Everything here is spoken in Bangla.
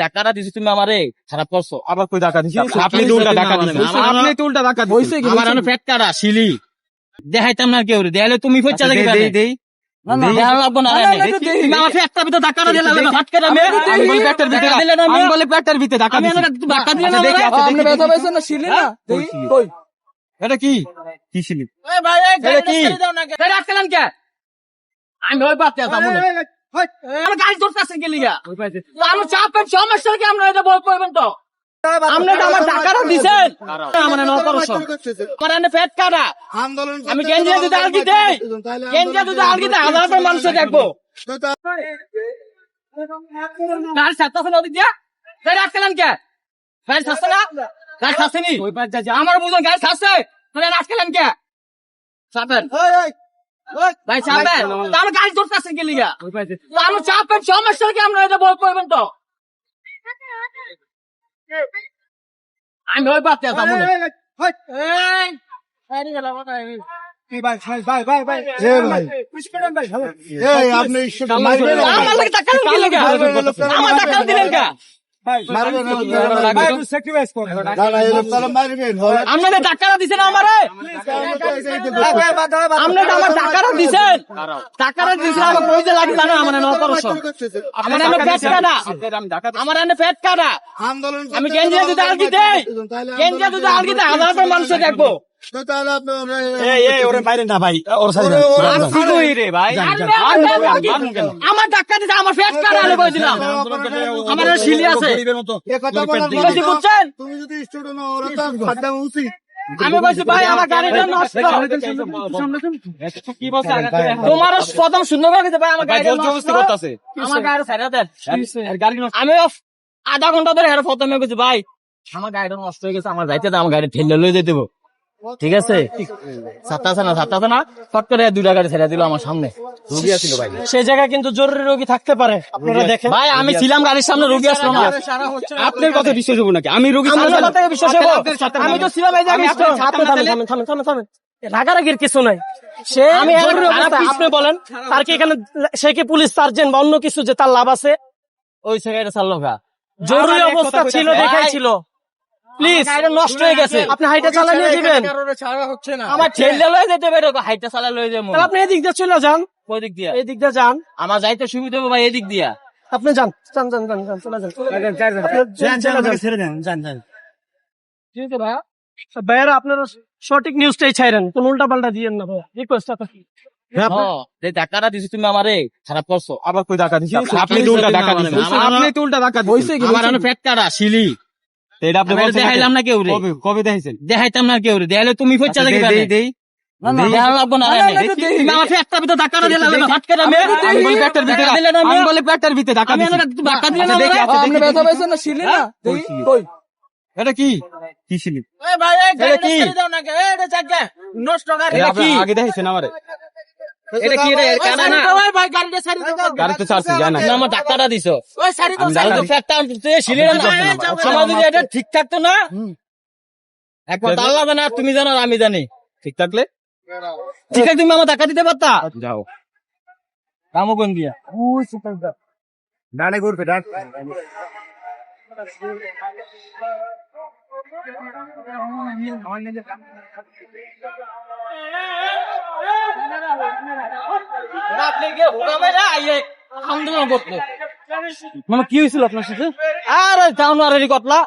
টাকাটা দিছি তুমি আমারে খারাপ করছো। আবার কই টাকা দিছি? আপনি তো উল্টা টাকা দিছেন। আপনি তো উল্টা টাকা দিছেন। আমার এনে পেট কাটা শিলি দেখাইতাম না কেউ রে, দেখাইলে তুমি কইছা আচ্ছা, দেখি দেই দেই দেখানো লাগবো না। তুমি আমার পেটটার ভিতরে টাকাটা দিলে ফাট করে আমি আমি বলি পেটের ভিতরে দিলে না আমি বলি পেটের ভিতরে টাকা আমি দিছি। টাকা দিলে না আচ্ছা, দেখি, আচ্ছা, আপনি ব্যথা পাইছেন না শিলি না কই শিলি? এটা কি কি ছিলি? ভাই এটা কি? রাখলেন কে? আমি ওই বাচ্চা আমার গাড়ি ধরতেছেন কে লিগা? আমার চাপের সমস্যা কি আমরা এটা বল করবেন তো? আপনি তো আমার টাকাটা দিছেন আমার নকরছ আমার এনে পেট কাটা আমি গেঞ্জিয়া যদি আলগি দেই গেঞ্জিয়া যদি আলগি দেই হাজার মানুষ দেখবো গাড়ি ছাড়তেছেন ওদিক দিয়া গাড়ি রাখলেন কে? গাড়ি ছাড়ছে না? গাড়ি ছাড়ছেনি আমার বুঝুন গাড়ি ছাড়ছে তাহলে রাখলেন কে? চাপেন ভাই চাপেন আমার গাড়ি ধরতেছেন কে লিগা? আমার চাপের সমস্যা কি আমরা এটা বল করবেন তো? আমি ওই বাচ্চা আমার টাকা দিলেন কা? আপনাদের টাকাটা দিচ্ছেন আমারে আপনাদের আমার টাকাটা দিচ্ছেন টাকাটা দিচ্ছেন আমার পয়সা লাগবে না আমার নকরছ আমার এনে পেট কাটা আমার এনে পেট কাটা আমি গেঞ্জিয়া যদি আলগি দেই গেঞ্জিয়া যদি আলগি দেই হাজার মানুষ দেখবো আমার টাকা দিতে আমার পেট কাটা আলো করে দিলাম আমার শিলি আছে বুঝছেন আমি বলছি ভাই আমার গাড়িটা নষ্ট তোমার প্রথম সুন্দর করে দিতে ভাই আমার গাড়ি আমার গাড়ি ছাড়া দেন আমি আধা ঘন্টা ধরে হেরে প্রথমে বলছি ভাই আমার গাড়িটা নষ্ট হয়ে গেছে আমার যাইতে আমার গাড়ি ঠেলে লয়ে যেতে দেবো ঠিক আছে সাতটা না ফট করে দুইটা গাড়ি ছেড়ে দিল আমার সামনে রোগী আসছিল ভাই সেই জায়গায় কিন্তু জরুরি রোগী থাকতে পারে আপনারা দেখেন ভাই আমি ছিলাম গাড়ির সামনে রোগী আসলো না আপনার কথা বিশ্বাস হবো নাকি? আমি রোগী আমার কথা বিশ্বাস হবে আমি তো ছিলাম এই জায়গায় থামেন রাগারাগির কিছু নাই সে আমি আপনি বলেন তার কি এখানে সে কি পুলিশ সার্জেন্ট বা অন্য কিছু যে তার লাভ আছে? ওই জায়গাটা চাললো গা জরুরি অবস্থা ছিল দেখাই ছিল প্লিজ নষ্ট হয়ে গেছে আপনি হাইটা চালিয়ে দিবেন আমার ঠেলে লয়ে যেতে পারে হাইটা চালা লয়ে যাবো তাহলে আপনি এদিক দিয়ে চলে যান ওই দিক দিয়া এদিক দিয়ে যান আমার যাইতে সুবিধা হবে ভাই এদিক দিয়া আপনি যান চলে যান ঠিক আছে ভাইয়া ভাইয়ারা আপনারা সঠিক নিউজটাই ছাইরেন কোন উল্টা পাল্টা দিয়েন না ভাইয়া রিকোয়েস্ট আপনাকে যে টাকাটা দিছি তুমি আমারে খারাপ করছো আবার কই টাকা দিছি? আপনি তো উল্টা টাকা দিছেন। আপনি তো উল্টা টাকা দিছেন। আমার এনে পেট কাটা শিলি এটা আপনি আমি বলছেন দেখাইলাম না কেউ রে কবে দেখাইছেন? দেখাইতাম না কেউ রে দেখাইলে তুমি কইছা দেখি দেই দেখানো লাগবো না তুমি আমার পেটটার ভিতরে টাকাটা দিলে ফাট করে আমি আমি বলি পেটের ভিতরে দিলে না আমি বলি পেটের ভিতরে টাকা আমি দিছি। টাকা দিলে না আচ্ছা, দেখি, আচ্ছা, আপনি ব্যথা পাইছেন না শিলি না কই এটা কি কি ছিলি? ভাই এটা কি? দাও না এটা জায়গা নষ্ট গাড়ি এটা কি আগে দেখাইছেন আমারে? এটা কি রে কানা না ভাই গাড়িটা ছাড়ি দাও গাড়ি তো ছাড়ছি জানা না আমার টাকাটা দিছো ওই ছাড়ি দাও ছাড়ি দাও ফ্যাক্টটা আনতে শিলে না আমার যদি এটা ঠিক থাকতো না একবার তাল লাগবে না তুমি জানো আর আমি জানি ঠিক থাকলে ঠিক আছে তুমি আমার টাকা দিতে পারতা যাও কামও কোন দিয়া ডানে ঘুরবে ডান আপনি কি হোগামে না আইয়ে আন্দোলন করতে মানে কি হয়েছিল আপনার সাথে? আরে জানোয়ারেরই কতলা